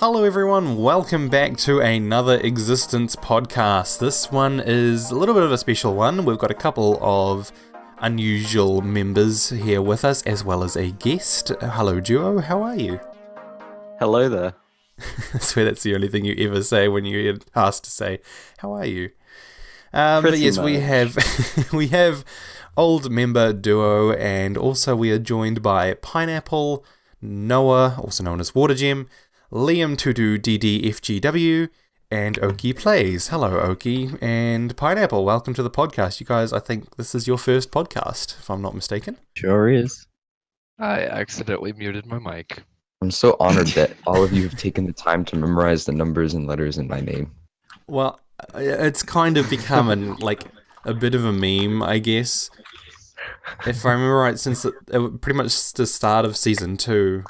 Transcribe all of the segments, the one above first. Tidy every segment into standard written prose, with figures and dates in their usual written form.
Hello everyone, welcome back to another Existence podcast. This one is a little bit of a special one. We've got a couple of unusual members here with us, as well as a guest. Hello duo, how are you? Hello there. I swear that's the only thing you ever say when you get asked to say, how are you? But Pretty yes, much. we have old member duo, and also we are joined by Pineapple, Noah, also known as Water Gem, Leeyum DDFGW, and Okie Plays. Hello, Okie and Pineapple. Welcome to the podcast. You guys, I think this is your first podcast, if I'm not mistaken. Sure is. I accidentally muted my mic. I'm so honored that all of you have taken the time to memorize the numbers and letters in my name. Well, it's kind of become a bit of a meme, I guess. If I remember right, since it pretty much the start of season 2,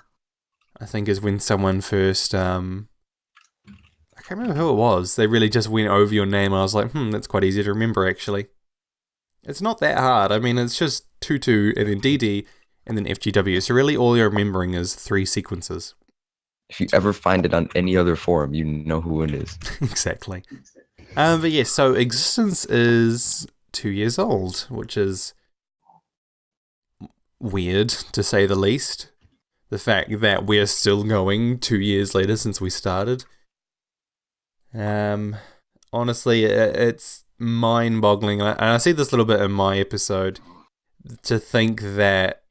I think is when someone first, I can't remember who it was. They really just went over your name, and I was like, that's quite easy to remember, actually. It's not that hard. I mean, it's just 22, and then DD, and then FGW. So really all you're remembering is 3 sequences. If you ever find it on any other forum, you know who it is. Exactly. But yeah, so Existence is 2 years old, which is weird, to say the least. The fact that we're still going 2 years later since we started. Honestly, it's mind-boggling, and I see this a little bit in my episode, to think that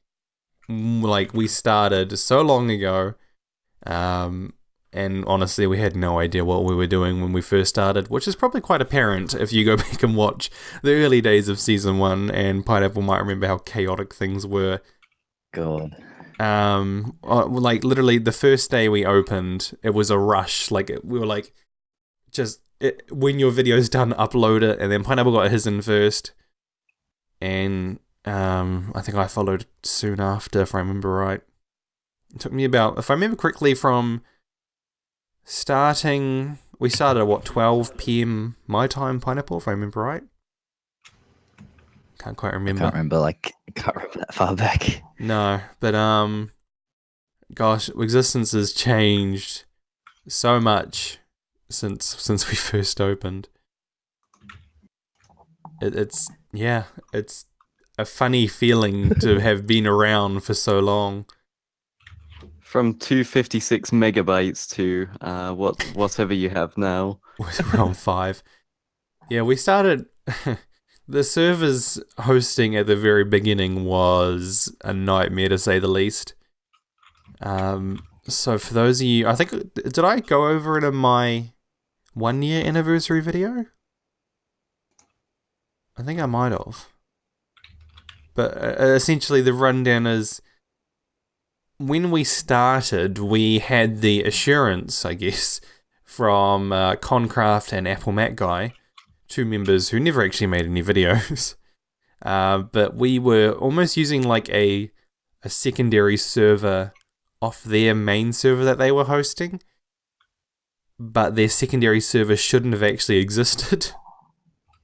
we started so long ago, and honestly we had no idea what we were doing when we first started, which is probably quite apparent if you go back and watch the early days of season 1, and Pineapple might remember how chaotic things were. God. Literally the first day we opened, it was a rush. We were like, when your video's done, upload it. And then Pineapple got his in first, and I think I followed soon after, if I remember right. It took me about, if I remember correctly, from starting, we started at 12 PM my time, Pineapple, if I remember right. Can't quite remember. I can't remember that far back. No, but gosh, Existence has changed so much since we first opened. It's a funny feeling to have been around for so long. From 256 megabytes to whatever you have now. We're on 5. Yeah, we started. The server's hosting at the very beginning was a nightmare, to say the least. So for those of you, I think, did I go over it in my 1-year anniversary video? I think I might have. But essentially the rundown is, when we started, we had the assurance, I guess, from Concraft and Apple Mac Guy, 2 members who never actually made any videos. But we were almost using a secondary server off their main server that they were hosting. But their secondary server shouldn't have actually existed.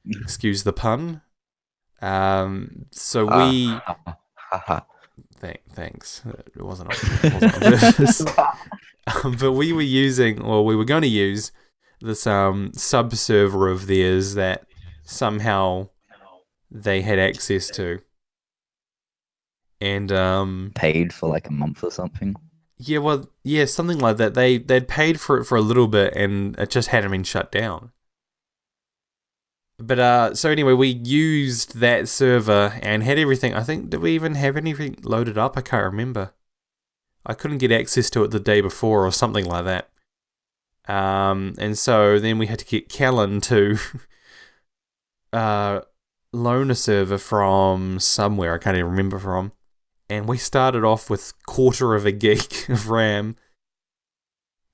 Excuse the pun. So we... Thanks. It wasn't on purpose. But we were going to use this sub-server of theirs that somehow they had access to. And Paid for a month or something. Yeah, something like that. They'd paid for it for a little bit, and it just hadn't been shut down. But so anyway, we used that server and had everything. I think, did we even have anything loaded up? I can't remember. I couldn't get access to it the day before or something like that. And so then we had to get Callan to loan a server from somewhere, I can't even remember from. And we started off with 1/4 of a gig of RAM,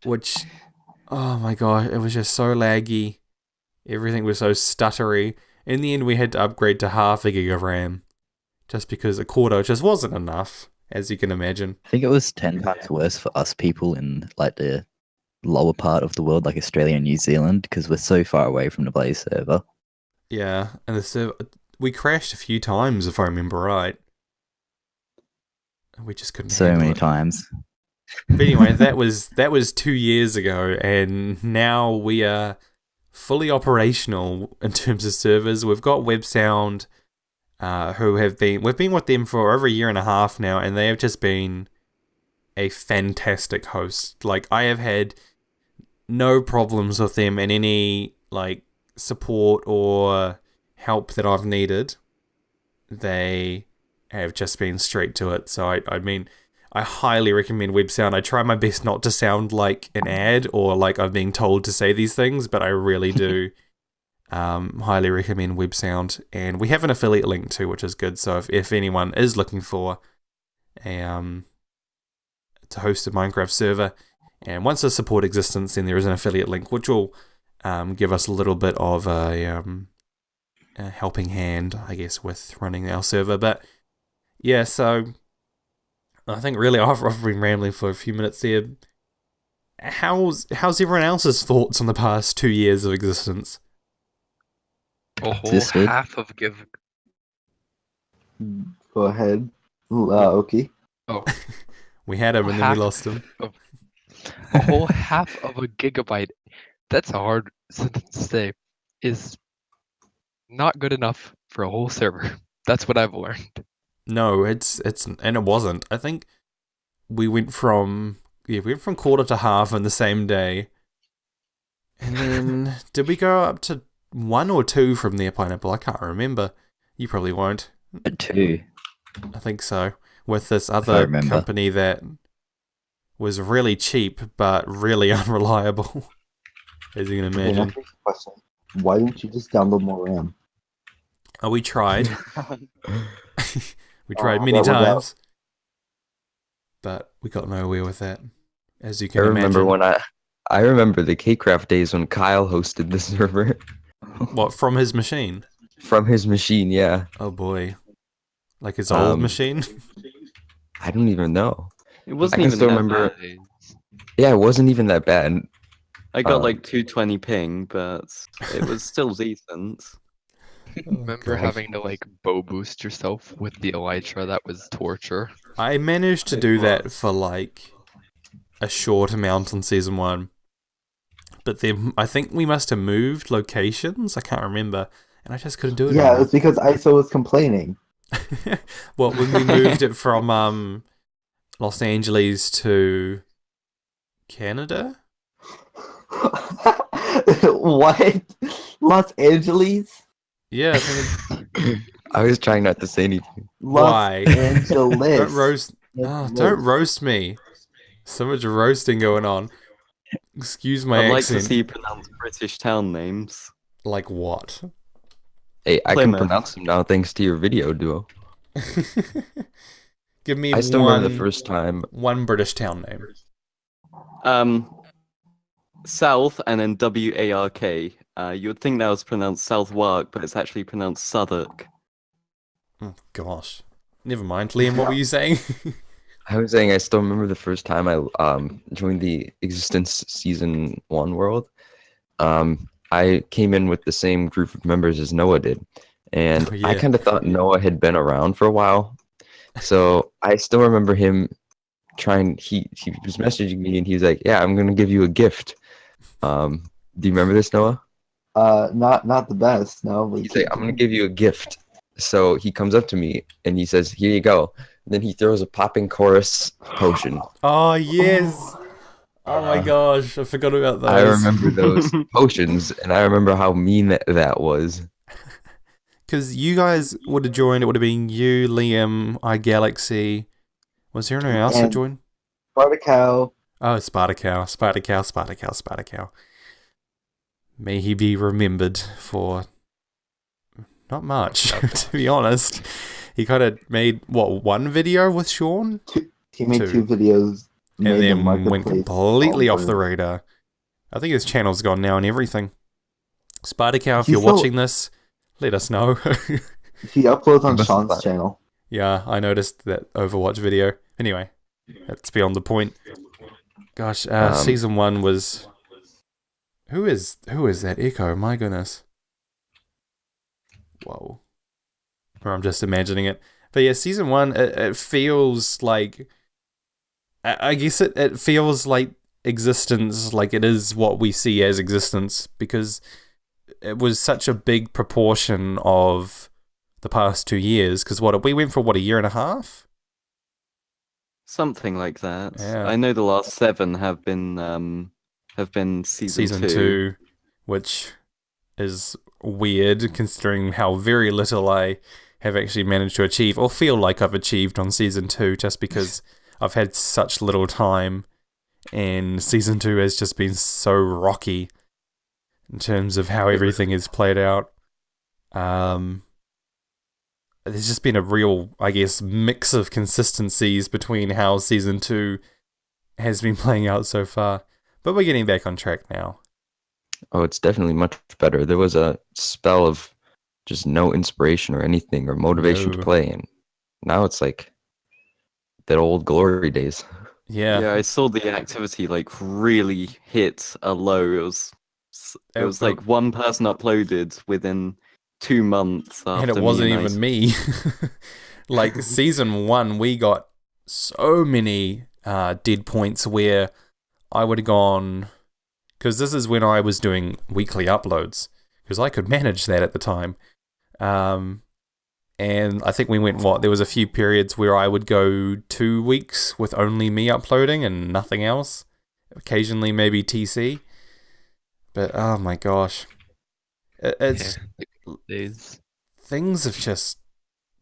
which, oh my god, it was just so laggy. Everything was so stuttery. In the end, we had to upgrade to 1/2 a gig of RAM, just because 1/4 just wasn't enough, as you can imagine. I think it was 10 times worse for us people in the lower part of the world, like Australia and New Zealand, because we're so far away from the Blaze server. Yeah, and the server, we crashed a few times, if I remember right. We just couldn't So handle many it. times. But anyway, that was 2 years ago, and now we are fully operational in terms of servers. We've got WebSound, we've been with them for over a year and a half now, and they have just been a fantastic host. Like, I have had no problems with them in any like support or help that I've needed. They have just been straight to it. So I mean, I highly recommend WebSound. I try my best not to sound like an ad or like I'm being told to say these things, but I really do highly recommend WebSound. And we have an affiliate link too, which is good. So if anyone is looking for a to host a Minecraft server and wants a support existence, then there is an affiliate link which will give us a little bit of a helping hand, I guess, with running our server. But yeah, so I think really I've been rambling for a few minutes there. How's everyone else's thoughts on the past 2 years of existence? A whole Existed. half of give. Go ahead, Okie. Oh, We had him and then we lost him. a whole half of a gigabyte. That's a hard sentence to say. Is not good enough for a whole server. That's what I've learned. No, it's and it wasn't. I think we went from quarter to half in the same day. And then did we go up to 1 or 2 from there, Pineapple? I can't remember. You probably won't. At 2. I think so. With this I other remember. company that was really cheap but really unreliable. As you can imagine. Question: why didn't you just download more RAM? Oh, we tried. We tried many that was out. times. But we got nowhere with that. As you I can remember imagine. when I remember the K-Craft days when Kyle hosted the server What, from his machine? from his machine. Yeah, Oh boy. Like his old Um, machine? I don't even know. It wasn't can even still that remember- bad. Yeah, it wasn't even that bad. I got Um, like 220 ping, but it was still decent. Remember gosh. having to like bow boost yourself with the elytra? That was torture. I managed to do that for like a short amount on season 1. But then I think we must have moved locations. I can't remember. And I just couldn't do it Yeah, anymore. it's because ISO was complaining. Well, when we moved it from Los Angeles to Canada? What? Los Angeles? Yeah, I think I was trying not to say anything. Los Why? Angeles. don't roast. Oh, don't roast me. So much roasting going on. Excuse my I'd like to accent. see you pronounce British town names. Like what? Hey, I Plymouth. can pronounce them now thanks to your video duo. Give me I still one, remember the first time. one British town name. South and then W-A-R-K. You would think that was pronounced Southwark, but it's actually pronounced Southwark. Oh, gosh. Never mind. Liam, what were you saying? I was saying I still remember the first time I joined the Existence Season 1 world. I came in with the same group of members as Noah did. And Oh, yeah. I kind of thought Noah had been around for a while. So I still remember him he was messaging me and he was like, yeah, I'm going to give you a gift. Do you remember this, Noah? Not the best. No. but He's like, I'm going to give you a gift. So he comes up to me and he says, here you go. And then he throws a popping chorus potion. Oh, yes. Oh, my gosh. I forgot about those. I remember those potions, and I remember how mean that was. Because you guys would have joined. It would have been you, Liam, iGalaxy. Was there anyone else who And- joined? Spartacow. Oh, Spartacow. May he be remembered for not much, to be honest. He kind of made, one video with Sean? He made 2 2. videos. And made the then went marketplace completely off the over. radar. I think his channel's gone now and everything. Spartacow, if He's you're still- watching this, let us know. He uploads on Must Sean's have- channel. Yeah, I noticed that Overwatch video. Anyway, that's beyond the point. Gosh, season 1 was... Who is that echo? My goodness. Whoa. Or I'm just imagining it. But yeah, season 1, it feels like I guess it feels like existence, like it is what we see as existence, because it was such a big proportion of the past 2 years. Because we went for a year and a half. Something like that. Yeah. I know the last 7 have been season 2. Which is weird considering how very little I have actually managed to achieve, or feel like I've achieved on season 2, just because I've had such little time, and season 2 has just been so rocky in terms of how everything is played out. There's just been a real, I guess, mix of consistencies between how season 2 has been playing out so far. But we're getting back on track now. Oh, it's definitely much better. There was a spell of just no inspiration or anything or motivation to No. play, and now it's like that old glory days. Yeah. I saw the activity like really hit a low. It was like one person uploaded within 2 months after And it wasn't me and even me. Like, season 1, we got so many dead points where I would have gone... Because this is when I was doing weekly uploads, because I could manage that at the time. And I think we went, there was a few periods where I would go 2 weeks with only me uploading and nothing else. Occasionally maybe TC. But, oh my gosh. It's... Days. Things have just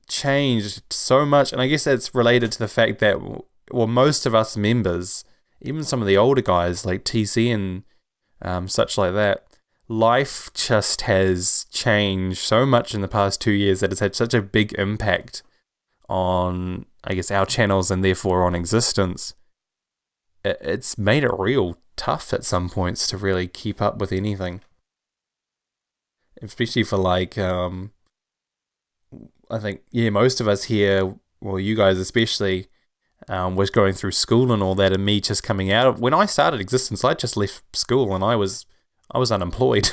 changed so much, and I guess that's related to the fact that, well, most of us members, even some of the older guys like TC and such like that, life just has changed so much in the past 2 years that it's had such a big impact on, I guess, our channels and therefore on existence. It's made it real tough at some points to really keep up with anything. Especially for like, I think, most of us here, well, you guys especially, was going through school and all that, and me just coming out. When I started existence, I just left school and I was unemployed.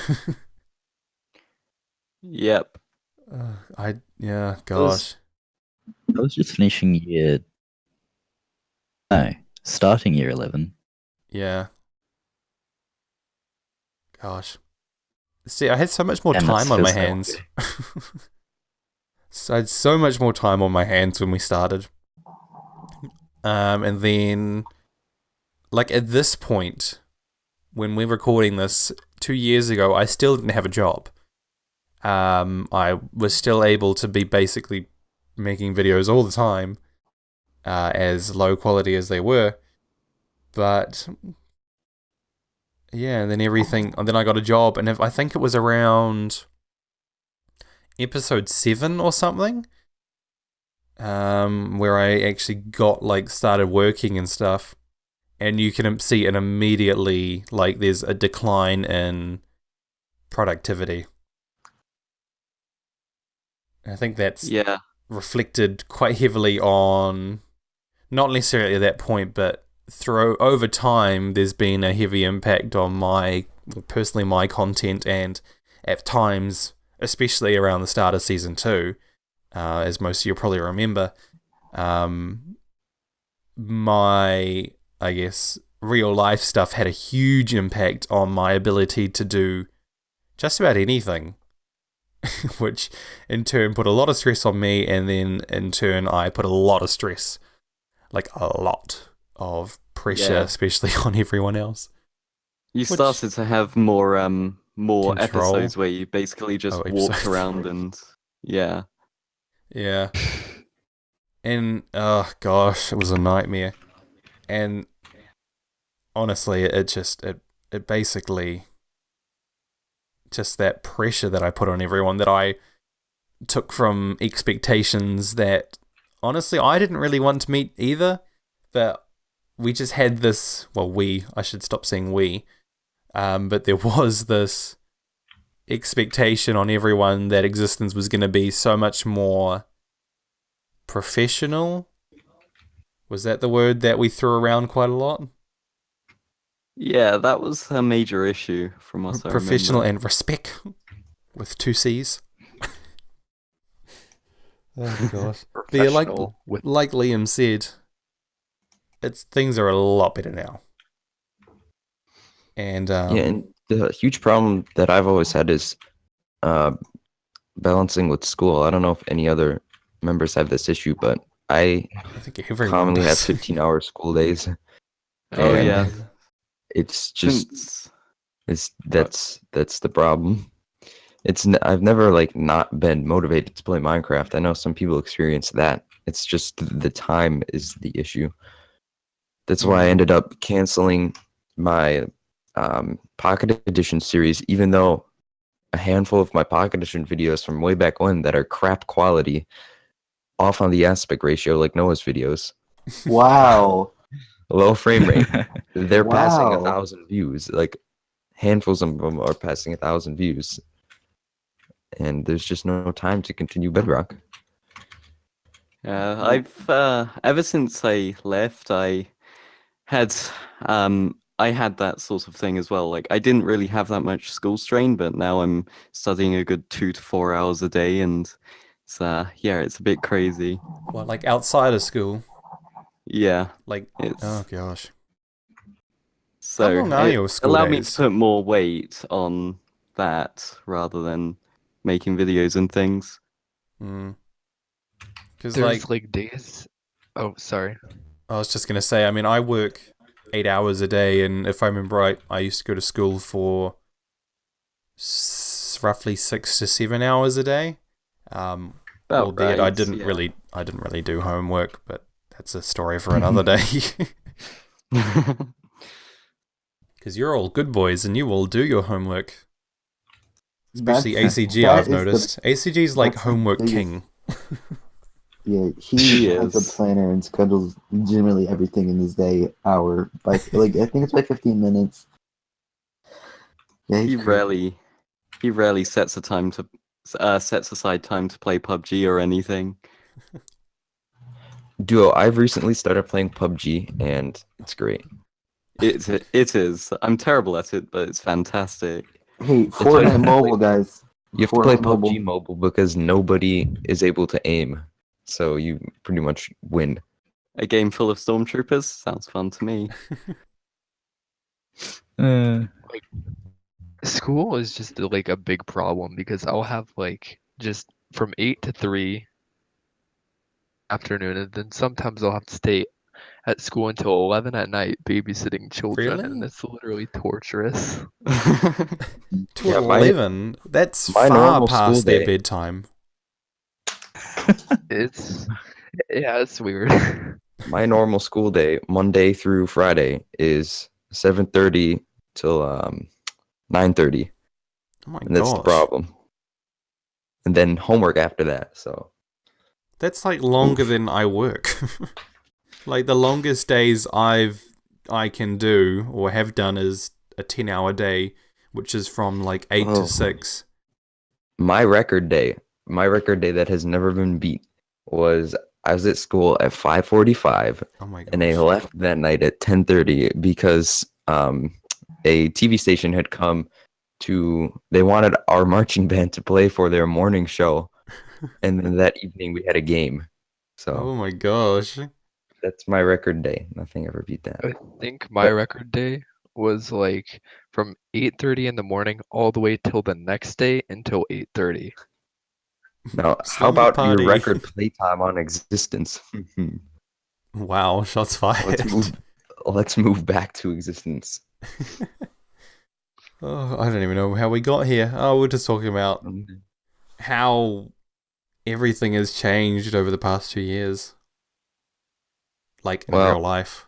Yep. Gosh. I was just starting year 11. Yeah. Gosh. See, I had so much more Damn, time that on my feels hands. So I had so much more time on my hands when we started. And then, like, at this point, when we're recording this 2 years ago, I still didn't have a job. I was still able to be basically making videos all the time, as low quality as they were. But yeah, and then and then I got a job, and I think it was around episode 7 or something, where I actually started working and stuff, and you can see it immediately, like, there's a decline in productivity. I think that's reflected quite heavily on, not necessarily at that point, but over time, there's been a heavy impact on my content, and at times, especially around the start of season 2, as most of you probably remember, my, I guess, real life stuff had a huge impact on my ability to do just about anything, which in turn put a lot of stress on me, and then in turn I put a lot of stress, like a lot of pressure, especially on everyone else. You started to have more Control. episodes where you basically just walked around and yeah. And oh gosh, it was a nightmare. And honestly, it basically, just that pressure that I put on everyone, that I took from expectations that honestly I didn't really want to meet either, but we just had this, I should stop saying we, but there was this expectation on everyone that existence was going to be so much more professional. Was that the word that we threw around quite a lot? Yeah, that was a major issue from us. Professional and respect with 2 C's. Oh gosh. But yeah, like Leeyum said, things are a lot better now. And And the huge problem that I've always had is balancing with school. I don't know if any other members have this issue, but I I think everyone commonly have does. 15-hour school days. Oh And yeah. It's just Since that's the problem. I've never like not been motivated to play Minecraft. I know some people experience that. It's just the time is the issue. That's why I ended up canceling my Pocket Edition series, even though a handful of my Pocket Edition videos from way back when that are crap quality, off on the aspect ratio like Noah's videos, Wow. low frame rate. They're passing Wow. 1,000 views. Like handfuls of them are passing 1,000 views, and there's just no time to continue Bedrock. I've ever since I left, had I had that sort of thing as well. Like I didn't really have that much school strain, but now I'm studying a good 2 to 4 hours a day, and it's yeah, it's a bit crazy. well, like outside of school, Yeah, like it's oh gosh, so long are it your school allowed me days? to put more weight on that rather than making videos and things. Because There's like days. Oh, sorry. I was just gonna say, I mean, I work 8 hours a day, and if I remember right, I used to go to school for roughly 6 to 7 hours a day. About Albeit right, I didn't yeah. really do homework, but that's a story for another day. Because you're all good boys, and you all do your homework. Especially ACG, I've noticed. ACG's like that's the homework biggest- king. Yeah, He he has a is. planner and schedules generally everything in his day hour by like I think it's by 15 minutes. Yeah, he's He crazy. rarely sets aside time to play PUBG or anything. Duo, I've recently started playing PUBG, and it's great. It is. I'm terrible at it, but it's fantastic. Hey, like Fortnite you Mobile, guys. You have to play Fortnite PUBG Mobile because nobody is able to aim, so you pretty much win. A game full of stormtroopers sounds fun to me. School is just like a big problem because I'll have like just from 8 to 3 afternoon, and then sometimes I'll have to stay at school until 11 at night babysitting children, and Really? it's literally torturous. To Yeah, 11? That's my far normal school past their day- bedtime. It's yeah, it's weird. My normal school day, Monday through Friday, is 7:30 till 9:30, Oh my and that's the gosh. problem. And then homework after that. So That's like longer Oof. than I work. Like the longest days I can do or have done is a 10-hour day, which is from like 8 Oh. to 6. my record day that has never been beat was I was at school at 5:45. Oh my gosh. And I left that night at 10:30 because a TV station had come they wanted our marching band to play for their morning show, and then that evening we had a game. So Oh my gosh. that's my record day. Nothing ever beat that. I think my record day was like from 8:30 in the morning all the way till the next day until 8:30. Now, how Slumber about party. your record playtime on Existence? Wow, shots fired. Let's move back to Existence. Oh, I don't even know how we got here. Oh, we're just talking about how everything has changed over the past 2 years. Like in Well, real life.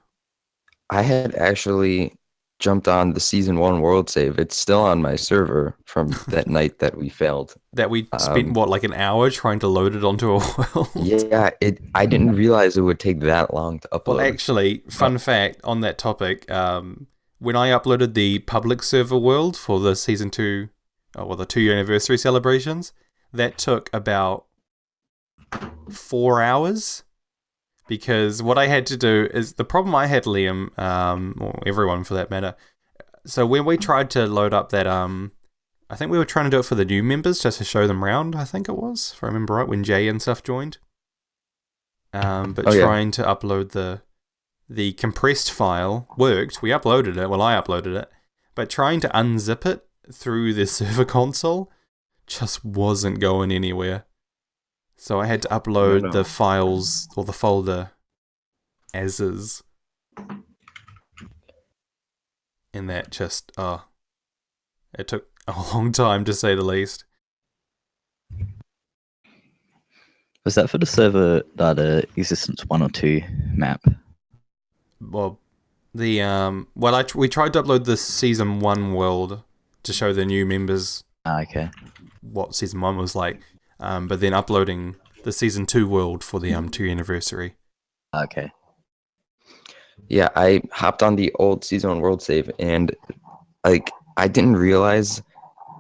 I had actually jumped on the Season 1 World Save. It's still on my server from that night that we failed. That we spent, what, like an hour trying to load it onto a world? Yeah, I didn't realize it would take that long to upload. Well, actually, fun fact on that topic, when I uploaded the public server world for the Season 2, the 2-year anniversary celebrations, that took about 4 hours. Because what I had to do is, the problem I had, Leeyum, or everyone for that matter, so when we tried to load up that, I think we were trying to do it for the new members, just to show them around, I think it was, if I remember right, when Jay and stuff joined. But Oh, yeah. trying to upload the compressed file worked. We uploaded it. Well, I uploaded it. But trying to unzip it through the server console just wasn't going anywhere. So I had to upload the files or the folder as is. And that just, it took a long time to say the least. Was that for the server data existence 1 or 2 map? Well, we tried to upload the season 1 world to show the new members Okay. what season 1 was like, but then uploading the season 2 world for the 2 anniversary. Okay. Yeah, I hopped on the old season 1 world save, and like I didn't realize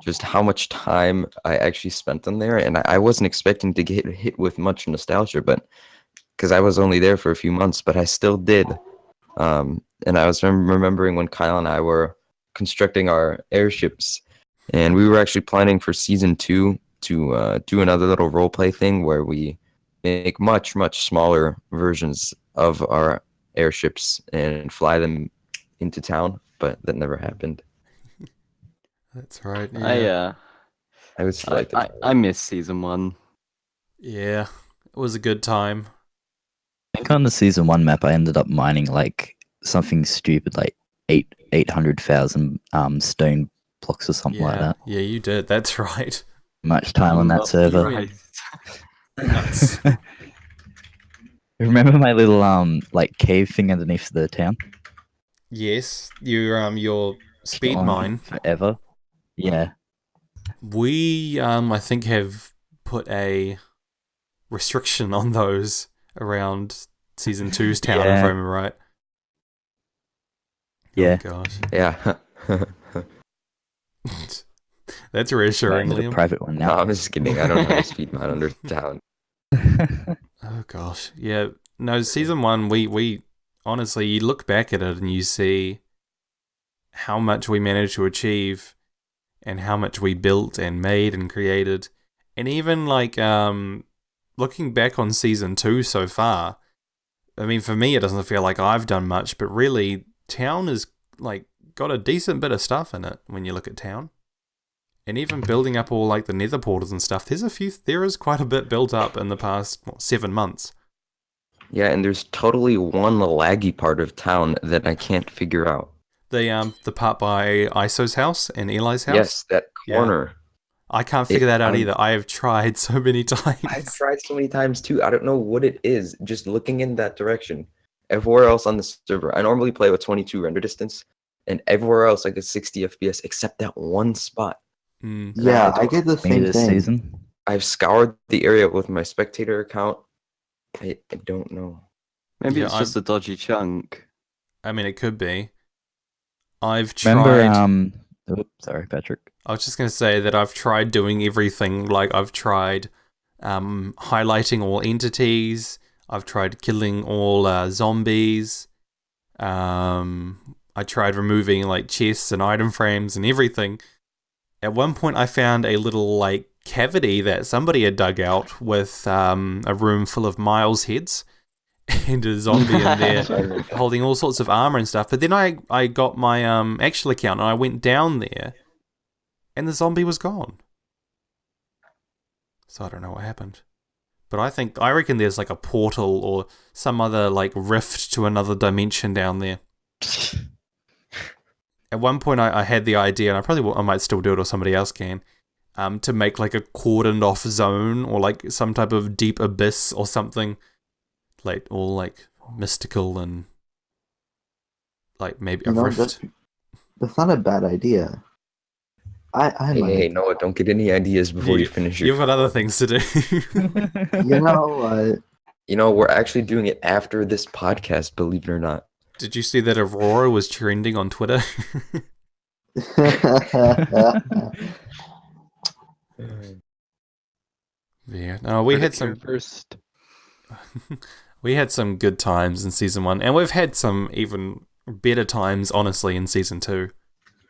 just how much time I actually spent on there, and I wasn't expecting to get hit with much nostalgia, but because I was only there for a few months, but I still did. And I was remembering when Kyle and I were constructing our airships, and we were actually planning for season 2 to do another little roleplay thing where we make much smaller versions of our airships and fly them into town, but that never happened. That's right. Yeah. I was like, I miss season 1. Yeah, it was a good time. I think on the season 1 map, I ended up mining like something stupid, like 800,000 stone blocks or something like that. Yeah, you did. That's right. Much time on that server. Right. Nuts. Remember my little like cave thing underneath the town? Yes, your speed On mine. forever. Yeah. We I think have put a restriction on those around season 2's town, if I remember right. Yeah. Oh gosh. yeah. That's reassuring, Right, the Leeyum. private one No, now. I'm just kidding. I don't know how to speed mine under town. Oh gosh. Yeah. No, season 1, we honestly, you look back at it and you see how much we managed to achieve and how much we built and made and created. And even like looking back on season 2 so far, I mean, for me it doesn't feel like I've done much, but really town has like got a decent bit of stuff in it when you look at town. And even building up all like the nether portals and stuff, there is quite a bit built up in the past 7 months. Yeah, and there's totally one laggy part of town that I can't figure out. The part by Iso's house and Eli's house. Yes, that corner. I can't figure that out I'm- either. I have tried so many times. I've tried so many times too. I don't know what it is. Just looking in that direction. Everywhere else on the server, I normally play with 22 render distance, and everywhere else I get 60 FPS except that one spot. Mm. Yeah, I get the Maybe same this thing. season. I've scoured the area with my spectator account. I don't know. Maybe Yeah, it's just a dodgy chunk. I mean, it could be. I've Remember, tried. sorry, Patrick. I was just going to say that I've tried doing everything. Like, I've tried highlighting all entities. I've tried killing all zombies. I tried removing, like, chests and item frames and everything. At one point, I found a little, like, cavity that somebody had dug out with a room full of Miles heads and a zombie in there holding all sorts of armor and stuff. But then I got my actual account and I went down there and the zombie was gone. So I don't know what happened. But I reckon there's like a portal or some other like rift to another dimension down there. At one point I had the idea, and I might still do it or somebody else can, to make like a cordoned off zone or like some type of deep abyss or something. Like all like mystical and like maybe a rift. That's not a bad idea. Hey, Noah, don't get any ideas before you finish your. You've got other things to do. You know what? You know, we're actually doing it after this podcast, believe it or not. Did you see that Aurora was trending on Twitter? Yeah. No, we had some first. we had some good times in season 1, and we've had some even better times, honestly, in season 2.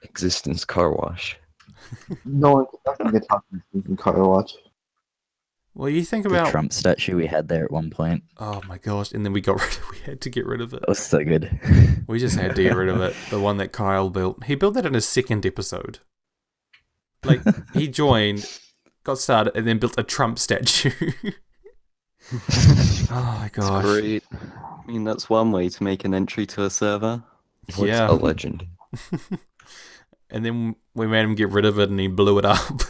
Existence car wash. No one can talk in car watch. Well, you think The about Trump statue we had there at one point. oh my gosh, and then we had to get rid of it. That was so good. We just had to get rid of it. The one that Kyle built. He built that in his second episode. Like he joined, got started, and then built a Trump statue. Oh my That's gosh. great. I mean, that's one way to make an entry to a server. What's Yeah. a legend? And then we made him get rid of it and he blew it up.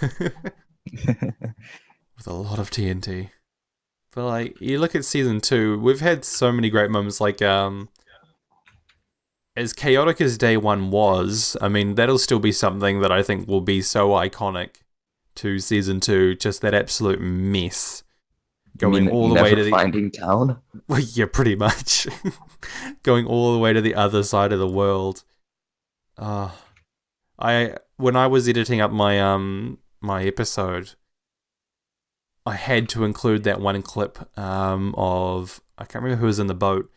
With a lot of TNT. But like you look at season 2, we've had so many great moments like as chaotic as day 1 was, I mean that'll still be something that I think will be so iconic to season 2, just that absolute mess. Going all the way to the Finding Town. well, yeah, pretty much. Going all the way to the other side of the world. When I was editing up my my episode, I had to include that one clip of I can't remember who was in the boat,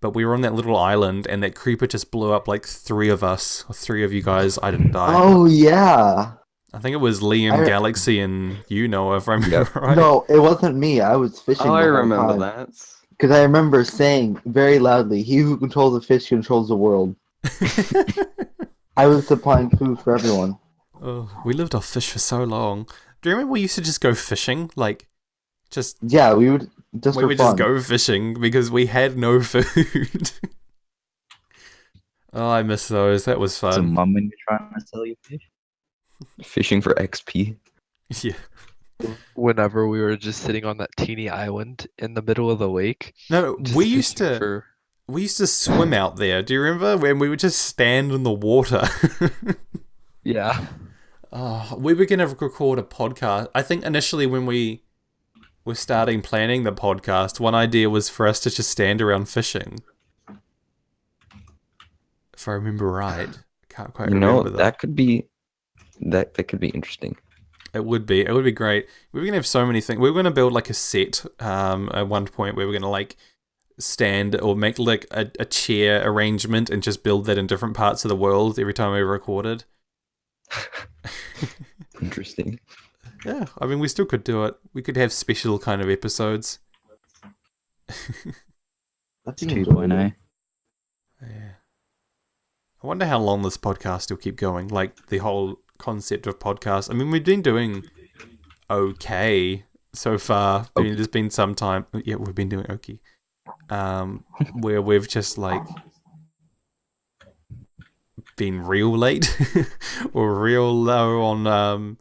but we were on that little island and that creeper just blew up like 3 of us, or 3 of you guys. I didn't die. Oh yeah. I think it was Leeyum, Galaxy, and you know if I remember Yep. right. No, it wasn't me. I was fishing. Oh, I remember that. Because I remember saying very loudly, "He who controls the fish controls the world." I was supplying food for everyone. Oh, we lived off fish for so long. Do you remember we used to just go fishing? Like, just Yeah, we would just we for would fun. just go fishing because we had no food. Oh, I miss those. That was So, fun. Mum, when you're trying to sell your fish? Fishing for XP. Yeah. Whenever we were just sitting on that teeny island in the middle of the lake. No, just we used fishing to for- we used to swim out there. Do you remember when we would just stand in the water? Yeah. Oh, we were gonna record a podcast. I think initially when we were starting planning the podcast, one idea was for us to just stand around fishing. If I remember right, I can't quite You know, remember that could be that could be interesting. It would be great. We were gonna have so many things. We were gonna build like a set at one point where we were gonna like stand or make like a chair arrangement and just build that in different parts of the world every time we recorded. Interesting. Yeah, I mean we still could do it. We could have special kind of episodes. That's It's enjoyable. 2.0. Yeah. I wonder how long this podcast will keep going. Like the whole concept of podcast. I mean, we've been doing okay so far. I mean, there's been some time. Yeah, we've been doing Okie. Where we've just like been real late or real low on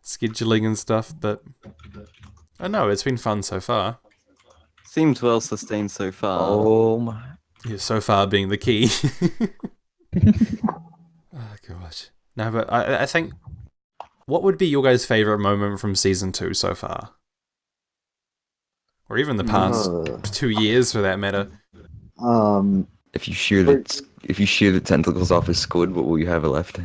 scheduling and stuff. But I know it's been fun so far. Seemed well sustained so far. Oh my. Yeah, so far being the key. Oh gosh. No, but I think what would be your guys' favourite moment from season 2 so far? Or even the past 2 years for that matter. If you shear the tentacles off a squid, what will you have left?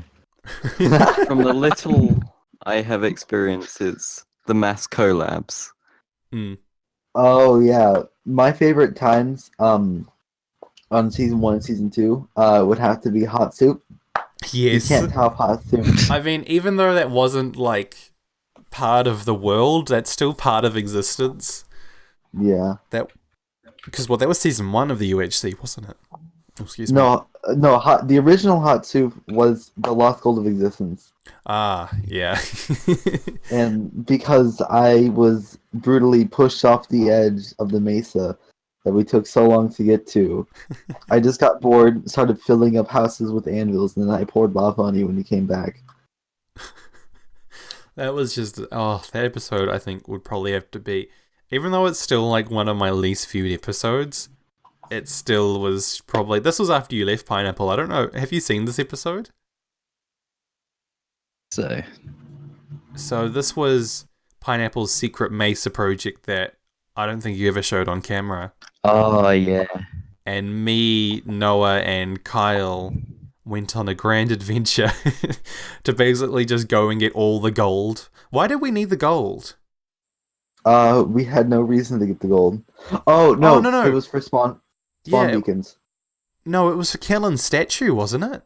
From the little I have experienced, it's the mass collabs. Hmm. Oh yeah, my favorite times on season 1 and season 2 would have to be hot soup. Yes. You can't top hot soup. I mean, even though that wasn't like part of the world, that's still part of existence. Yeah. Because that was season 1 of the UHC, wasn't it? Oh, excuse me. No, the original hot soup was the lost gold of existence. Ah, yeah. And because I was brutally pushed off the edge of the mesa that we took so long to get to, I just got bored, started filling up houses with anvils, and then I poured lava on you when you came back. That was just that episode I think would probably have to be, even though it's still like one of my least viewed episodes, it still was probably, this was after you left Pineapple. I don't know, have you seen this episode? So this was Pineapple's secret Mesa project that I don't think you ever showed on camera. Oh, yeah. And me, Noah, and Kyle went on a grand adventure to basically just go and get all the gold. Why did we need the gold? We had no reason to get the gold. Oh, no. No. It was for spawn Yeah, beacons. no, it was for Kellen's statue, wasn't it?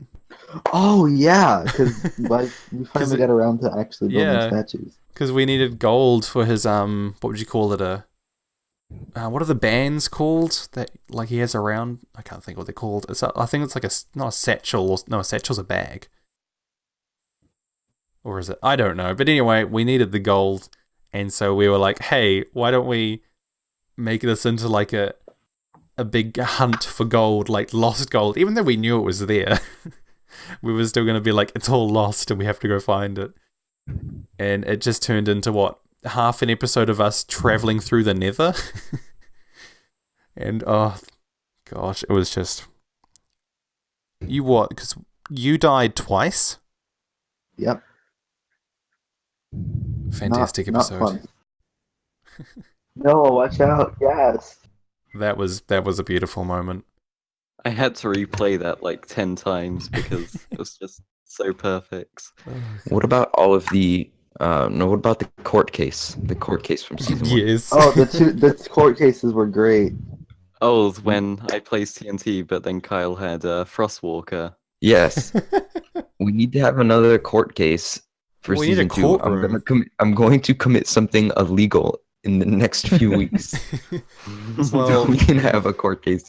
Oh yeah, because we finally it- got around to actually building Yeah. statues. Because we needed gold for his what would you call it, what are the bands called that like he has around? I can't think what they're called. I think it's like not a satchel, or no, a satchel's a bag. Or is it? I don't know. But anyway, we needed the gold, and so we were like, hey, why don't we make this into like a big hunt for gold, like lost gold, even though we knew it was there. We were still going to be like, it's all lost and we have to go find it. And it just turned into what? Half an episode of us traveling through the nether. And oh gosh, it was just. You what? Because you died twice? Yep. Fantastic Not episode. fun. No, watch out! Yes. That was a beautiful moment. I had to replay that like 10 times because it was just so perfect. What about all of the? No, what about the court case? The court case from season 1. Yes. Oh, the court cases were great. Oh, when I placed TNT, but then Kyle had Frostwalker. Yes. We need to have another court case for We need a season 2. courtroom. I'm going to commit something illegal in the next few weeks. So Well, we can have a court case.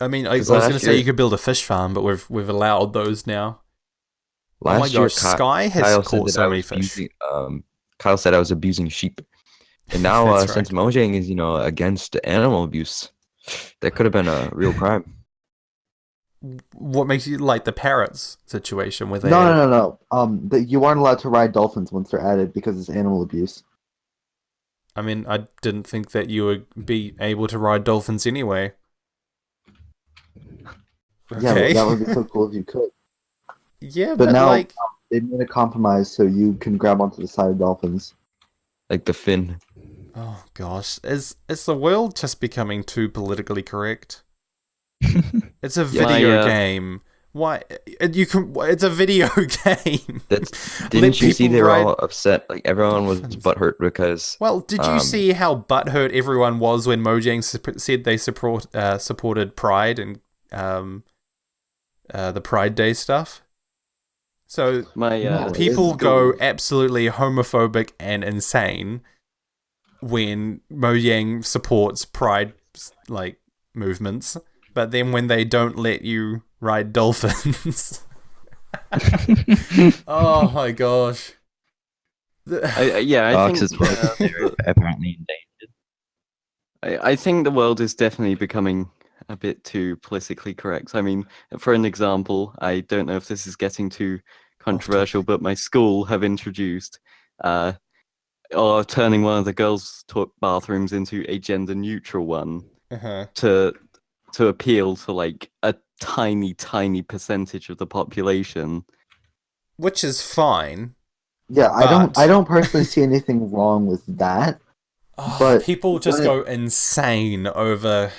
I mean, I was 'Cause going to last say year- you could build a fish farm, but we've allowed those now. Last Oh my year, gosh, Sky has Kyle caught said that so I many was fish. Kyle said I was abusing sheep, and now That's right. since Mojang is against animal abuse, that could have been a real crime. What makes you like the parrots situation where they No. You aren't allowed to ride dolphins once they're added because it's animal abuse. I mean, I didn't think that you would be able to ride dolphins anyway. Yeah, Okay. that would be so cool if you could. Yeah, But but now like, they made a compromise so you can grab onto the side of dolphins. Like the fin. oh gosh, is the world just becoming too politically correct? It's a Yeah. video game. Why you can? It's a video game. Didn't you see people they were ride- all upset? Like everyone was Dolphins. butthurt because Well, did you see how butthurt everyone was when Mojang said they supported Pride and the Pride Day stuff? So My No, people it's go cool. absolutely homophobic and insane when Mojang supports Pride like movements, but then when they don't let you ride dolphins. Oh my gosh. I Sharks think as well. They're apparently endangered. I think the world is definitely becoming a bit too politically correct. I mean, for an example, I don't know if this is getting too controversial, but my school have introduced or turning one of the girls' bathrooms into a gender neutral one Uh-huh. to appeal to like a tiny percentage of the population. Which is fine. Yeah, But- I don't personally see anything wrong with that. Oh, But people just when- go insane over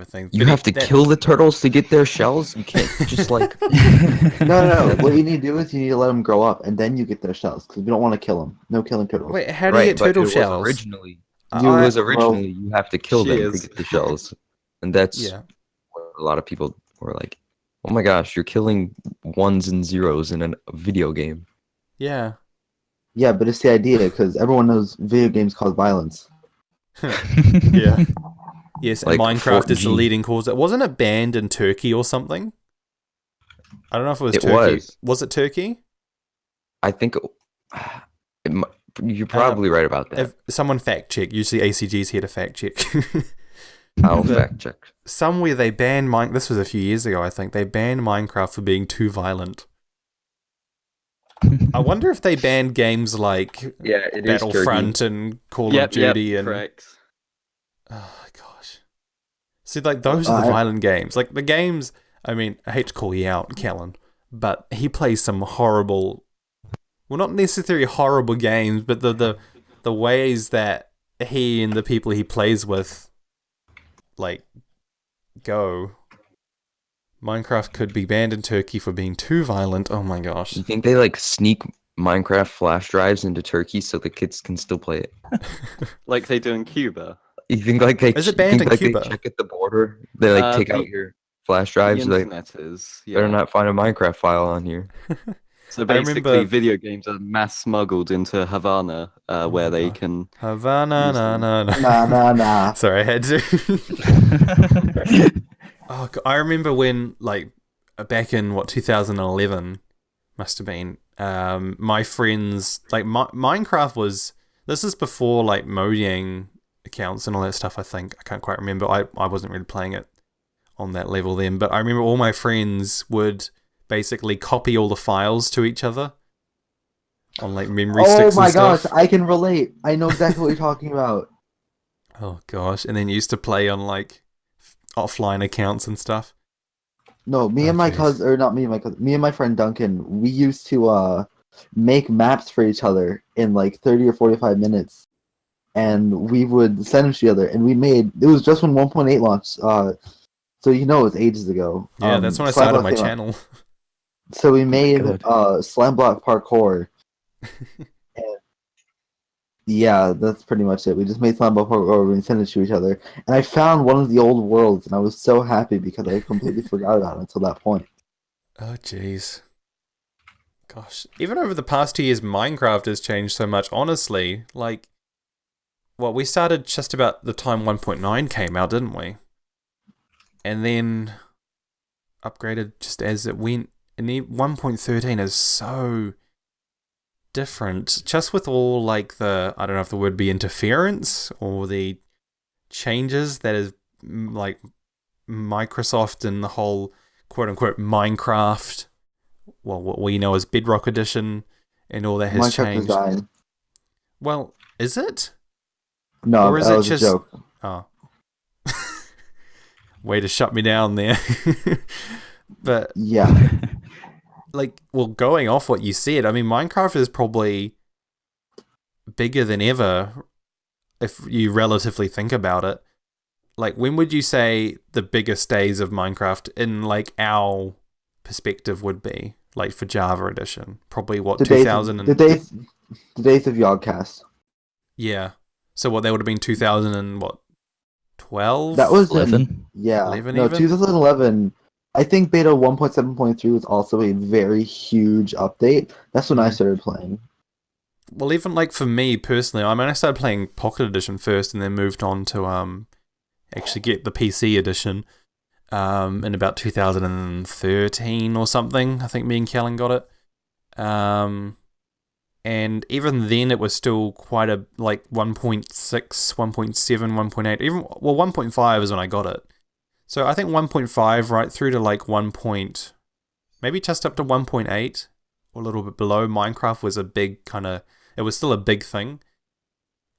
things. you But have to kill the turtles to get their shells. You can't just like. No. What you need to do is you need to let them grow up, and then you get their shells because we don't want to kill them. No killing turtles. Wait, how do you get but turtle it was shells? Originally, I- it was originally you have to kill them to Cheers. get the shells, and that's Yeah. what a lot of people were like, "Oh my gosh, you're killing ones and zeros in a video game." Yeah. Yeah, but it's the idea because everyone knows video games cause violence. Yeah. Yes, and Like Minecraft is the 4G. leading cause. Wasn't it banned in Turkey or something? I don't know if it was It Turkey. was. Was it Turkey? I think you're probably right about that. If someone fact check, usually ACG's here to fact check. I'll the- fact check. Somewhere they banned this was a few years ago, I think. They banned Minecraft for being too violent. I wonder if they banned games like Yeah, it Battlefront and Call Yep, of Duty and correct. oh my gosh. See, like those are the violent games. Like the games. I mean, I hate to call you out, Callan, but he plays some horrible. Well, not necessarily horrible games, but the ways that he and the people he plays with, like, go. Minecraft could be banned in Turkey for being too violent. Oh my gosh. You think they like sneak Minecraft flash drives into Turkey so the kids can still play it? Like they do in Cuba. You think like they Is it banned in they Cuba? check at the border? They like take the- out your flash The drives. Like, internet is. better Yeah. not find a Minecraft file on here. So I basically, remember- video games are mass smuggled into Havana, where my they God. can. Havana, Use na, them. na, Nah, nah. Sorry, I had to. Oh, I remember when, like, back in 2011 must have been. My friends, like, Minecraft was. This is before like Mojang accounts and all that stuff. I think I can't quite remember. I wasn't really playing it on that level then, but I remember all my friends would basically copy all the files to each other on like memory Oh sticks my and gosh, stuff. I can relate. I know exactly what you're talking about. Oh gosh, and then used to play on like offline accounts and stuff. No, me Oh, and my jeez. cousin, or not me and my cousin, me and my friend Duncan, we used to make maps for each other in like 30 or 45 minutes. And we would send them to each other. And it was just when 1.8 launched. So it was ages ago. Yeah, that's when I Slam started Block my came out. channel. So we made God. Slam Block Parkour. And yeah, that's pretty much it. We just made Slam Block Parkour and sent it to each other. And I found one of the old worlds, and I was so happy because I completely forgot about it until that point. Oh jeez. Gosh, even over the past 2 years, Minecraft has changed so much. Honestly, like, well, we started just about the time 1.9 came out, didn't we? And then upgraded just as it went. And then 1.13 is so different. Just with all like the, I don't know if the word would be interference or the changes that is like Microsoft and the whole quote unquote Minecraft, well, what we know as Bedrock Edition and all that has Minecraft is changed. dying. Well, is it? No, Or is that it was just- a joke. Oh. Way to shut me down there. But Yeah. like, well, going off what you said, I mean, Minecraft is probably bigger than ever if you relatively think about it. Like, when would you say the biggest days of Minecraft in like our perspective would be? Like for Java Edition, probably what, The 2000 and days of Yogcast. yeah. So what, that would have been 2000 and what, 12? That was 11? 11 No, even? 2011. I think beta 1.7.3 was also a very huge update. That's when I Mhm. started playing. Well, even like for me personally, I mean, I started playing Pocket Edition first, and then moved on to actually get the PC edition in about 2013 or something. I think me and Kellen got it. And even then, it was still quite a like 1.6, 1.7, 1.8. Even 1.5 is when I got it. So I think 1.5 right through to like maybe just up to 1.8 or a little bit below. Minecraft was a big it was still a big thing,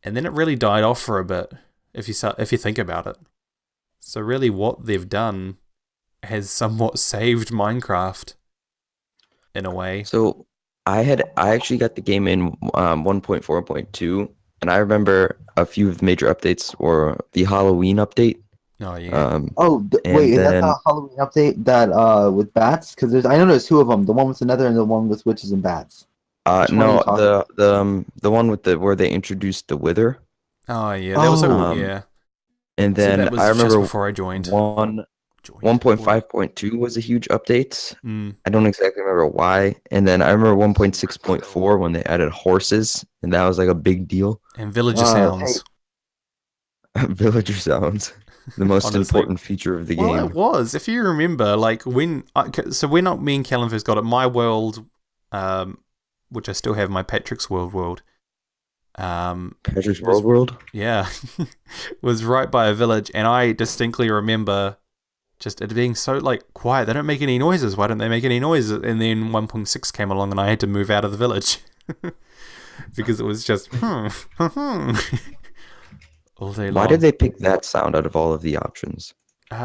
and then it really died off for a bit. If you think about it, so really what they've done has somewhat saved Minecraft in a way. So I actually got the game in 1.4.2, and I remember a few of the major updates or the Halloween update. Oh yeah. Oh, And wait, is that then- the Halloween update that with bats? Because I know there's two of them. The one with the Nether and the one with witches and bats. Which one are No, you talking the one with where they introduced the Wither, Oh yeah. That was Oh. yeah. and So then that was I just remember before I joined. 1.5.2 was a huge update. Mm. I don't exactly remember why. And then I remember 1.6.4 when they added horses, and that was like a big deal. And villager Hey, sounds. Villager sounds, the most Honestly. important feature of the Well, game. it was. If you remember, like when me and Kellen first got it, my world, which I still have, my Patrick's world, Patrick's was- World. yeah, was right by a village, and I distinctly remember just it being so like quiet. They don't make any noises. Why don't they make any noises? And then 1.6 came along, and I had to move out of the village because it was just all day long. Why did they pick that sound out of all of the options?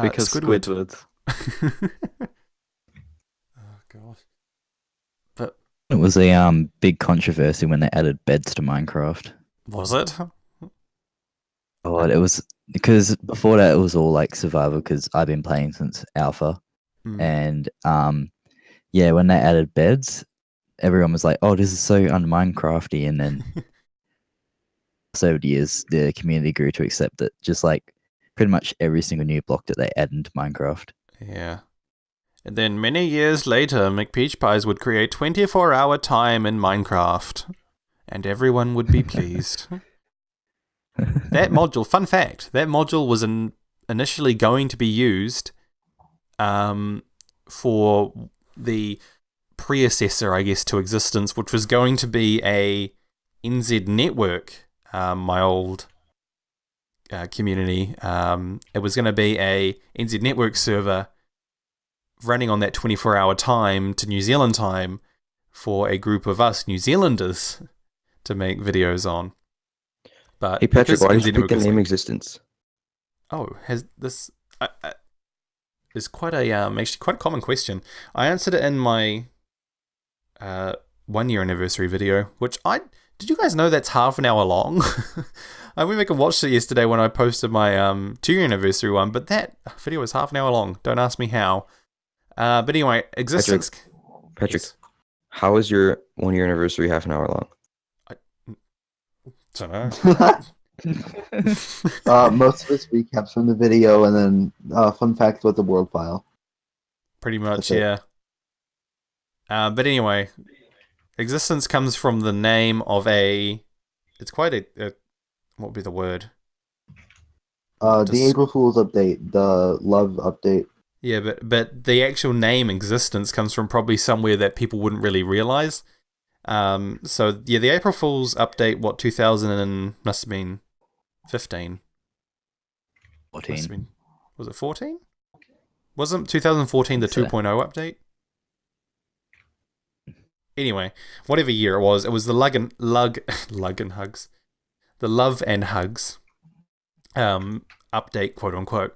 Because Squidward. Oh god. But It was a big controversy when they added beds to Minecraft. was it? Oh, it was because before that it was all like survival because I've been playing since alpha, Mm. and yeah, when they added beds, everyone was like, "Oh, this is so un-Minecrafty," and then so over the years, the community grew to accept that just like pretty much every single new block that they add into Minecraft. Yeah. And then many years later, mcpeachpies would create 24-hour time in Minecraft. And everyone would be pleased. That module, fun fact, that module was initially going to be used for the predecessor, I guess, to Existence, which was going to be a NZ network, my old community. It was going to be a NZ network server running on that 24-hour time to New Zealand time for a group of us New Zealanders to make videos on. But Hey Patrick, why did you NZ pick the was name like- Existence? Oh, has this is quite a actually quite a common question. I answered it in my 1 year anniversary video, which did you guys know that's half an hour long? I went back and watched it yesterday when I posted my 2 year anniversary one, but that video was half an hour long. Don't ask me how. But anyway, Existence. Patrick, Yes. how is your 1 year anniversary half an hour long? Don't know. Most of it's recaps from the video, and then fun facts about the world file. Pretty much, That's it. yeah. But anyway, Existence comes from the name of it's quite a what would be the word? The Dis- April Fool's update, the love update. Yeah, but the actual name Existence comes from probably somewhere that people wouldn't really realize. So yeah, the April Fool's update, what, 2000 and must have been 15. Must have 14. been, was it 14? Wasn't 2014 the Think so. 2.0 update? Anyway, whatever year it was the lug and hugs. The Love and Hugs update, quote unquote.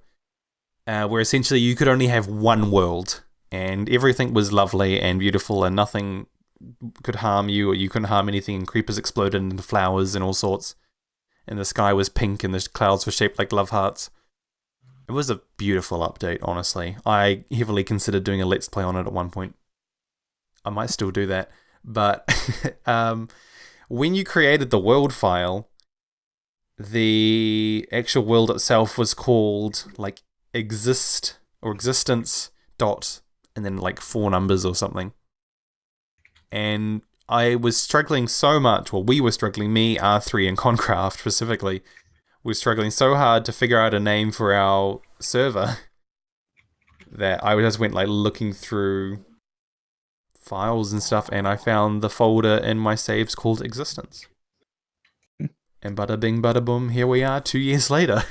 Where essentially you could only have one world and everything was lovely and beautiful and nothing could harm you or you couldn't harm anything and creepers exploded into flowers and all sorts. And the sky was pink and the clouds were shaped like love hearts. It was a beautiful update, honestly. I heavily considered doing a Let's Play on it at one point. I might still do that. But when you created the world file, the actual world itself was called like existence dot and then like 4 numbers or something. And I was struggling so much, well, we were struggling, me, R3 and Concraft specifically, we were struggling so hard to figure out a name for our server that I just went like looking through files and stuff and I found the folder in my saves called Existence. And bada bing bada boom, here we are 2 years later.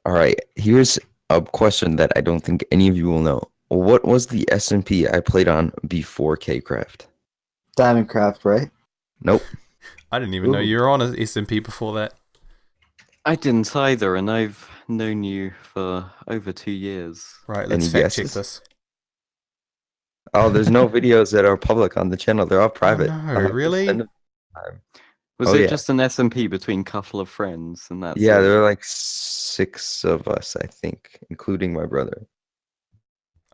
All right, here's a question that I don't think any of you will know. What was the SMP I played on before Kcraft? Diamondcraft, right? Nope. I didn't even know Ooh. you were on a SMP before that. I didn't either, and I've known you for over 2 years. Right, let's Any fact check guesses? this. Oh, there's no videos that are public on the channel. They're all private. no, I'll have to really? send them. Was Oh, it yeah. just an SMP between a couple of friends, and that's Yeah, it? there were like 6 of us, I think, including my brother.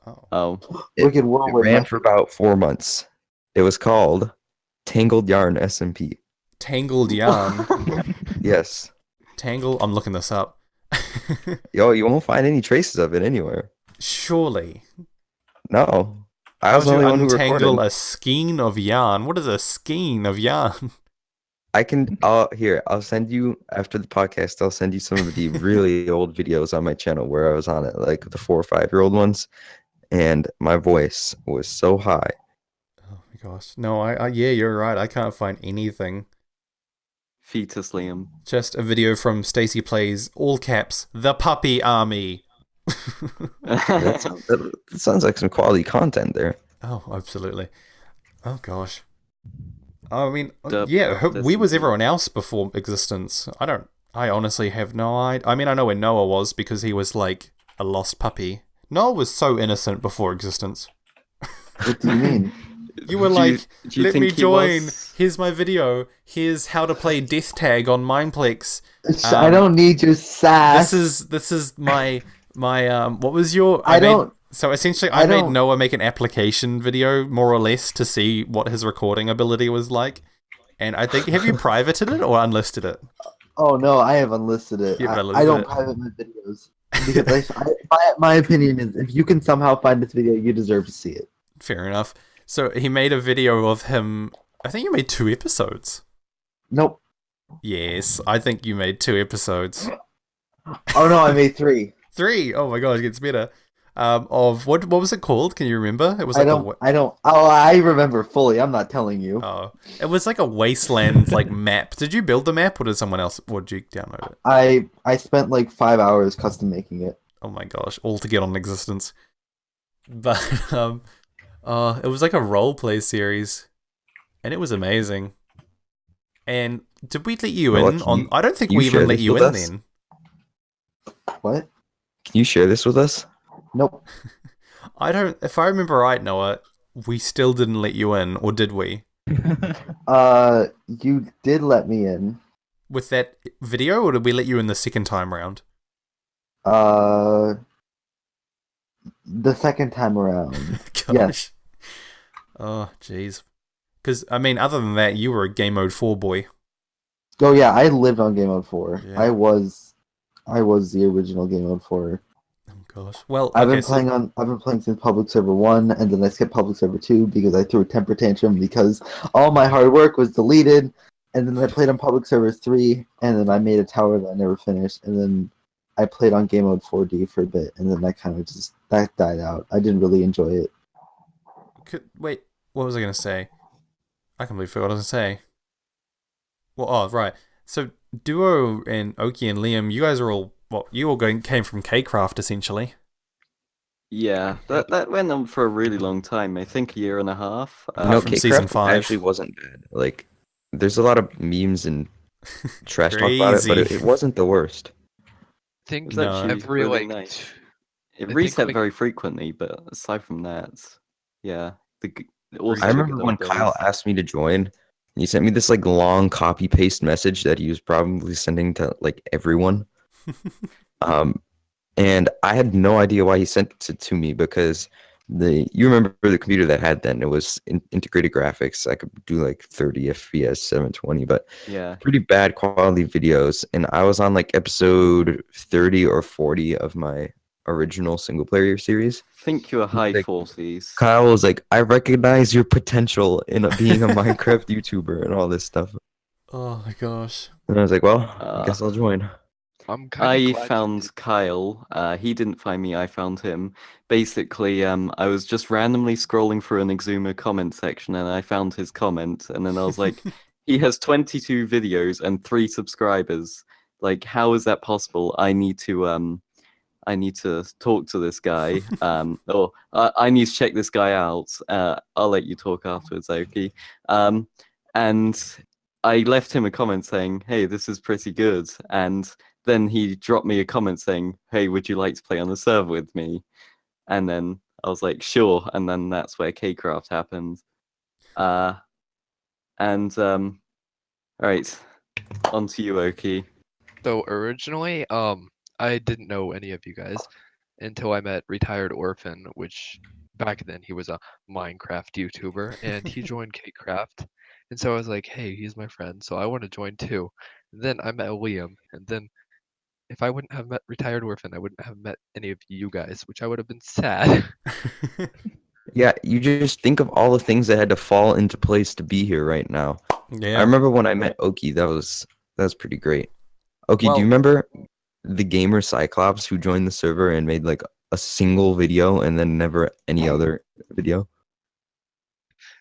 Oh. Oh, Wicked It Whirlwind. ran for about 4 months. It was called Tangled Yarn SMP. Tangled Yarn. Yes. Tangle, I'm looking this up. Yo, you won't find any traces of it anywhere. Surely. No. I How was would the you only one who untangle recorded. a skein of yarn? What is a skein of yarn? I'll send you after the podcast. I'll send you some of the really old videos on my channel where I was on it, like the 4 or 5-year-old ones, and my voice was so high. Oh my gosh. No, yeah, you're right. I can't find anything. fetus Liam. Just a video from Stacy Plays, all caps, The Puppy Army. That sounds like some quality content there. Oh, absolutely. Oh gosh. I mean, Dub, yeah, dub, where was that's- everyone else before Existence? I honestly have no idea. I mean, I know where Noah was because he was like a lost puppy. Noah was so innocent before Existence. What do you mean? You were Do like, do you let think me he join. was- Here's my video. Here's how to play Death Tag on Mineplex. I don't need your sass. This is my what was your I don't- so essentially I I made don't- Noah make an application video more or less to see what his recording ability was like. And I think have you privated it or unlisted it? Oh no, I have unlisted it. You've I unlisted don't it. private my videos. Because my opinion is, if you can somehow find this video, you deserve to see it. Fair enough. So he made a video of him. I think you made 2 episodes. Nope. Yes, I think you made 2 episodes. Oh no, I made 3. 3. Oh my god, it gets better. Of what was it called? Can you remember? It was I like don't. Oh, I remember fully. I'm not telling you. Oh, it was like a wasteland like map. Did you build the map, or did someone else? Or did you download it? I spent like 5 hours custom making it. Oh my gosh, all to get on existence. But it was like a role play series, and it was amazing. And did we let you Noah, in can on? you- I don't think can we you even share let this you with in us? then. What? Can you share this with us? Nope. I don't. If I remember right, Noah, we still didn't let you in, or did we? You did let me in. With that video, or did we let you in the second time round? The second time around. Gosh. Yes. Oh, jeez. Because I mean, other than that, you were a Game Mode 4 boy. Oh yeah, I lived on Game Mode 4. Yeah. I was the original Game Mode 4. Oh gosh. Well, I've okay, been playing on. I've been playing since Public Server 1, and then I skipped Public Server 2 because I threw a temper tantrum because all my hard work was deleted. And then I played on Public Server 3, and then I made a tower that I never finished. And then I played on Game Mode 4D for a bit, and then I kind of just that died out. I didn't really enjoy it. Wait, what was I going to say? I completely forgot what I was going to say. Well, oh, right. So, Duo and Okie and Leeyum, you guys are all, you all came from K-Craft, essentially. Yeah, that went on for a really long time. I think a year and a half. Apart from season K-Craft 5. actually wasn't bad. Like, there's a lot of memes and trash talk about it, but Crazy. it wasn't the worst. I think It was actually every really like nice. It I think, reset like- very frequently, but aside from that, yeah. Also I the remember good when old Kyle days. asked me to join, he sent me this like long copy paste message that he was probably sending to like everyone. And I had no idea why he sent it to me because you remember the computer that I had then, it was integrated graphics. I could do like 30 FPS 720, but Yeah. pretty bad quality videos. And I was on like episode 30 or 40 of my original single player series. Think you're high Like, 40s. Kyle was like, I recognize your potential in being a Minecraft YouTuber and all this stuff. Oh my gosh. And I was like, well, I guess I'll join. I'm kind I of glad you found did. Kyle. He didn't find me. I found him. Basically, I was just randomly scrolling through an Exuma comment section, and I found his comment, and then I was like, he has 22 videos and 3 subscribers. Like, how is that possible? I need to talk to this guy. Or I need to check this guy out. I'll let you talk afterwards, Okie. And I left him a comment saying, "Hey, this is pretty good," and then he dropped me a comment saying, "Hey, would you like to play on the server with me?" And then I was like, "Sure." And then that's where K-Craft happened. All right, on to you, Okie. So originally, I didn't know any of you guys until I met Retired Orphan, which back then he was a Minecraft YouTuber, and he joined K-Craft. And so I was like, hey, he's my friend, so I want to join too. And then I met Leeyum, and then if I wouldn't have met Retired Orphan, I wouldn't have met any of you guys, which I would have been sad. Yeah, you just think of all the things that had to fall into place to be here right now. Yeah. I remember when I met Okie, that was pretty great. Okie, Well- do you remember the gamer Cyclops who joined the server and made like a single video and then never any other video?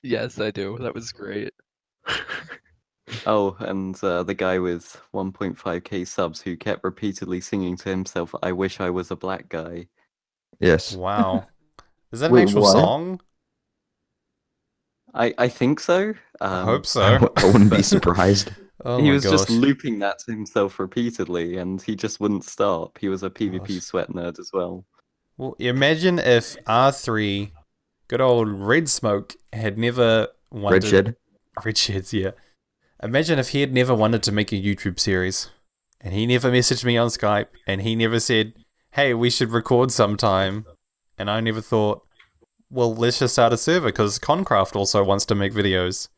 Yes, I do. That was great. Oh, and the guy with 1.5k subs who kept repeatedly singing to himself, "I wish I was a black guy." Yes. Wow. Is that an Wait, actual what? song? I think so. I hope I so. wouldn't be surprised. Oh He my was just gosh. looping that to himself repeatedly, and he just wouldn't stop. He was a PvP Gosh. sweat nerd as well. Well, imagine if R3, good old Red Smoke, had never wanted... Red Shed. Red Sheds, yeah. Imagine if he had never wanted to make a YouTube series, and he never messaged me on Skype, and he never said, hey, we should record sometime, and I never thought, well, let's just start a server, because Concraft also wants to make videos.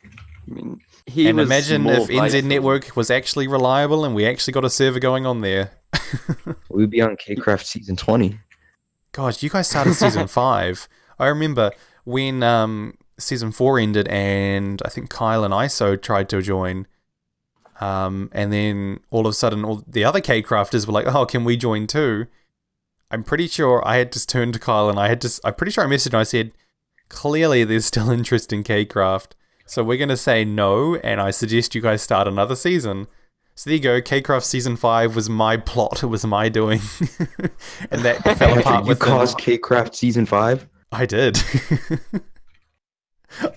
I mean, he And was imagine more if NZ vital. Network was actually reliable, and we actually got a server going on there. We'd be on K-Craft season 20. Gosh, you guys started season 5. I remember when season 4 ended and I think Kyle and ISO tried to join. And then all of a sudden, all the other K-crafters were like, "Oh, can we join too?" I'm pretty sure I had just turned to Kyle and I'm pretty sure I messaged and I said, "Clearly there's still interest in K-craft. So we're going to say no, and I suggest you guys start another season." So there you go, K-craft season 5 was my plot, it was my doing. And that fell apart You with caused K-Craft season 5? I did.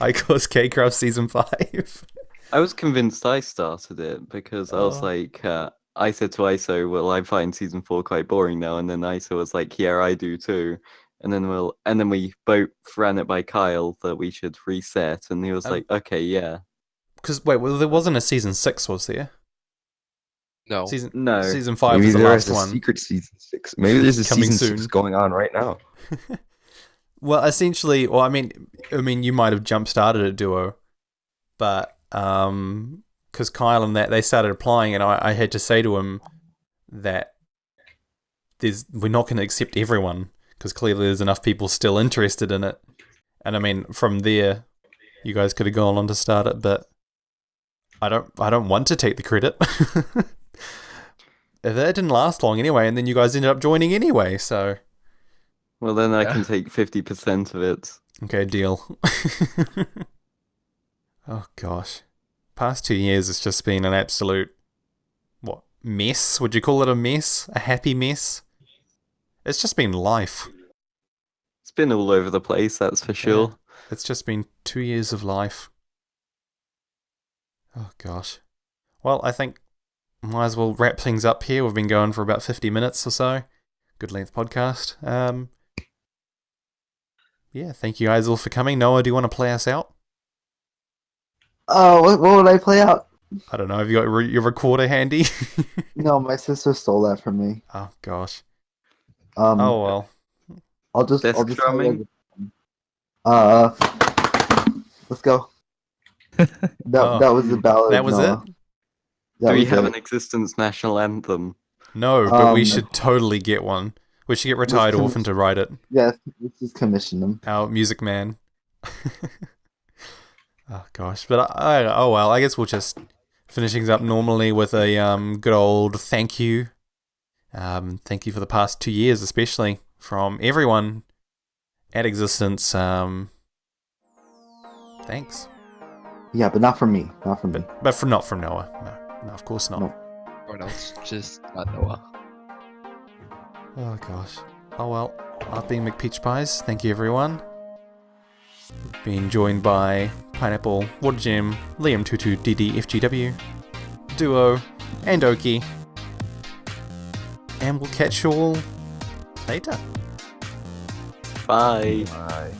I caused K-craft season 5. I was convinced I started it because I was Oh. like, I said to ISO, "Well, I find season 4 quite boring now," and then ISO was like, "Yeah, I do too." And then we both ran it by Kyle that we should reset, and he was like, "Okay, yeah." Because, wait, well, there wasn't a season 6, was there? No. No. Season 5 Maybe was the there last is a one. secret season 6. Maybe there's a Coming season soon. 6 going on right now. Well, essentially, I mean, you might have jump started a duo, but because Kyle and that they started applying, and I had to say to him that we're not going to accept everyone because clearly there's enough people still interested in it, and I mean, from there, you guys could have gone on to start it, but I don't want to take the credit. That didn't last long anyway, and then you guys ended up joining anyway, so. Well, then I Yeah. can take 50% of it. Okay, deal. Oh gosh. Past 2 years it's just been an absolute mess? Would you call it a mess? A happy mess? It's just been life. It's been all over the place, that's for sure. It's just been 2 years of life. Oh gosh. Well, I think might as well wrap things up here. We've been going for about 50 minutes or so. Good length podcast. Yeah, thank you guys all for coming. Noah, do you want to play us out? Oh, what would I play out? I don't know. Have you got your recorder handy? No, my sister stole that from me. Oh gosh. Oh Well. I'll just Desk say drumming? let's go. That was the ballad. That was Noah. it? That Do we was have it. an existence national anthem? No, but we Um, should totally get one. We should get Retired Let's Orphan to write it. Yes, let's just commission them. Our music man. Oh gosh, but oh well. I guess we'll just finish things up normally with a good old thank you. Thank you for the past 2 years, especially from everyone at Existence. Thanks, Yeah, but not from me. Not from me. but not from Noah. No, of course not. No. Or else, just not Noah. Oh gosh. Oh well. I've been mcpeachpies. Thank you, everyone. Being joined by Pineapple, Water Gem, Leeyum 22DDFGW, Duo, and Okie. And we'll catch you all later. Bye. Bye.